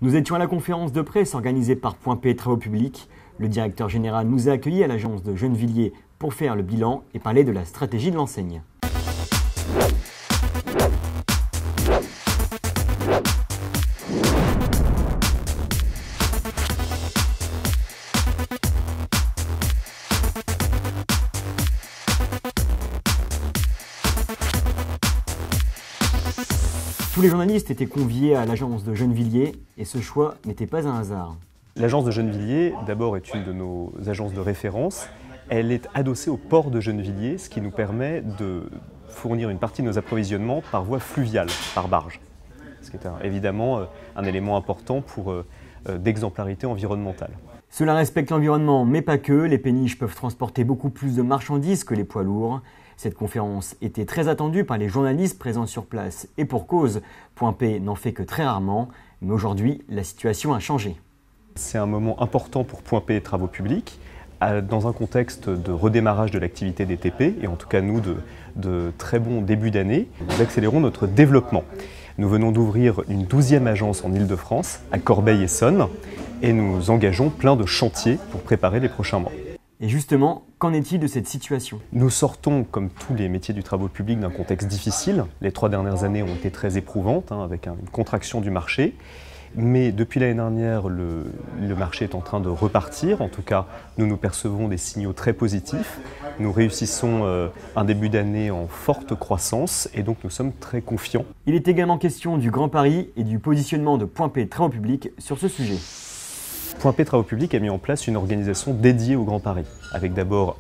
Nous étions à la conférence de presse organisée par Point P Travaux Publics. Le directeur général nous a accueillis à l'agence de Gennevilliers pour faire le bilan et parler de la stratégie de l'enseigne. Tous les journalistes étaient conviés à l'agence de Gennevilliers et ce choix n'était pas un hasard. L'agence de Gennevilliers, d'abord, est une de nos agences de référence. Elle est adossée au port de Gennevilliers, ce qui nous permet de fournir une partie de nos approvisionnements par voie fluviale, par barge. Ce qui est évidemment un élément important pour d'exemplarité environnementale. Cela respecte l'environnement, mais pas que. Les péniches peuvent transporter beaucoup plus de marchandises que les poids lourds. Cette conférence était très attendue par les journalistes présents sur place. Et pour cause, Point P n'en fait que très rarement. Mais aujourd'hui, la situation a changé. C'est un moment important pour Point P Travaux Publics, dans un contexte de redémarrage de l'activité des TP, et en tout cas nous de très bons débuts d'année. Nous accélérons notre développement. Nous venons d'ouvrir une 12e agence en Île-de-France, à Corbeil-Essonnes, et nous engageons plein de chantiers pour préparer les prochains mois. Et justement, qu'en est-il de cette situation? Nous sortons, comme tous les métiers du travaux public, d'un contexte difficile. Les 3 dernières années ont été très éprouvantes, avec une contraction du marché. Mais depuis l'année dernière, le marché est en train de repartir. En tout cas, nous percevons des signaux très positifs. Nous réussissons un début d'année en forte croissance et donc nous sommes très confiants. Il est également question du Grand Paris et du positionnement de Point P Travaux Publics sur ce sujet. Point P Travaux Publics a mis en place une organisation dédiée au Grand Paris, avec d'abord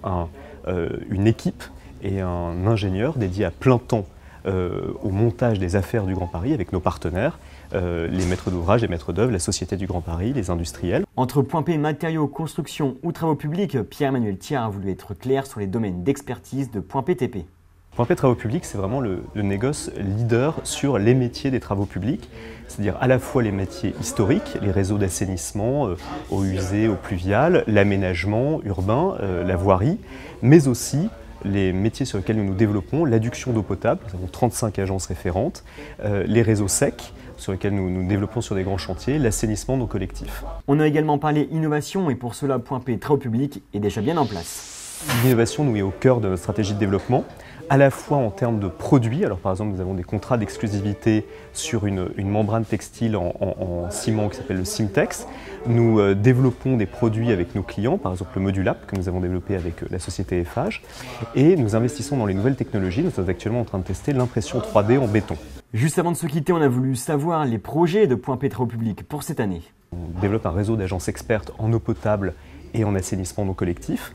une équipe et un ingénieur dédié à plein temps au montage des affaires du Grand Paris avec nos partenaires, les maîtres d'ouvrage, les maîtres d'œuvre, la Société du Grand Paris, les industriels. Entre Point P Matériaux, Construction ou Travaux Publics, Pierre-Emmanuel Thiard a voulu être clair sur les domaines d'expertise de Point P TP. Point P Travaux Publics, c'est vraiment le négoce leader sur les métiers des travaux publics, c'est-à-dire à la fois les métiers historiques, les réseaux d'assainissement, eau usée, eau pluviale, l'aménagement urbain, la voirie, mais aussi les métiers sur lesquels nous nous développons, l'adduction d'eau potable, nous avons 35 agences référentes, les réseaux secs, sur lesquels nous nous développons sur des grands chantiers, l'assainissement de nos collectifs. On a également parlé innovation et pour cela, Point P Travaux Publics est déjà bien en place. L'innovation nous est au cœur de notre stratégie de développement, à la fois en termes de produits. Alors par exemple, nous avons des contrats d'exclusivité sur une membrane textile en ciment qui s'appelle le Cimtex. Nous développons des produits avec nos clients, par exemple le Modulab que nous avons développé avec la société FH. Et nous investissons dans les nouvelles technologies. Nous sommes actuellement en train de tester l'impression 3D en béton. Juste avant de se quitter, on a voulu savoir les projets de Point P Travaux Publics pour cette année. On développe un réseau d'agences expertes en eau potable et en assainissement non collectif.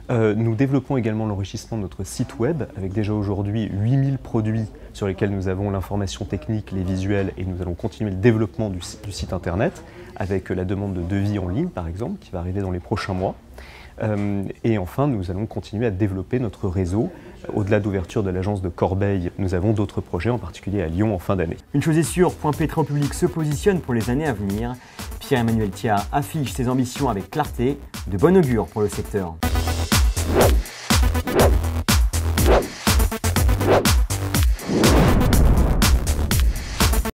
Nous développons également l'enrichissement de notre site web avec déjà aujourd'hui 8000 produits sur lesquels nous avons l'information technique, les visuels et nous allons continuer le développement du site internet avec la demande de devis en ligne par exemple qui va arriver dans les prochains mois. Et enfin, nous allons continuer à développer notre réseau. Au-delà d'ouverture de l'agence de Corbeil, nous avons d'autres projets, en particulier à Lyon en fin d'année. Une chose est sûre, Point P Travaux Publics se positionne pour les années à venir. Pierre-Emmanuel Thiard affiche ses ambitions avec clarté, de bon augure pour le secteur.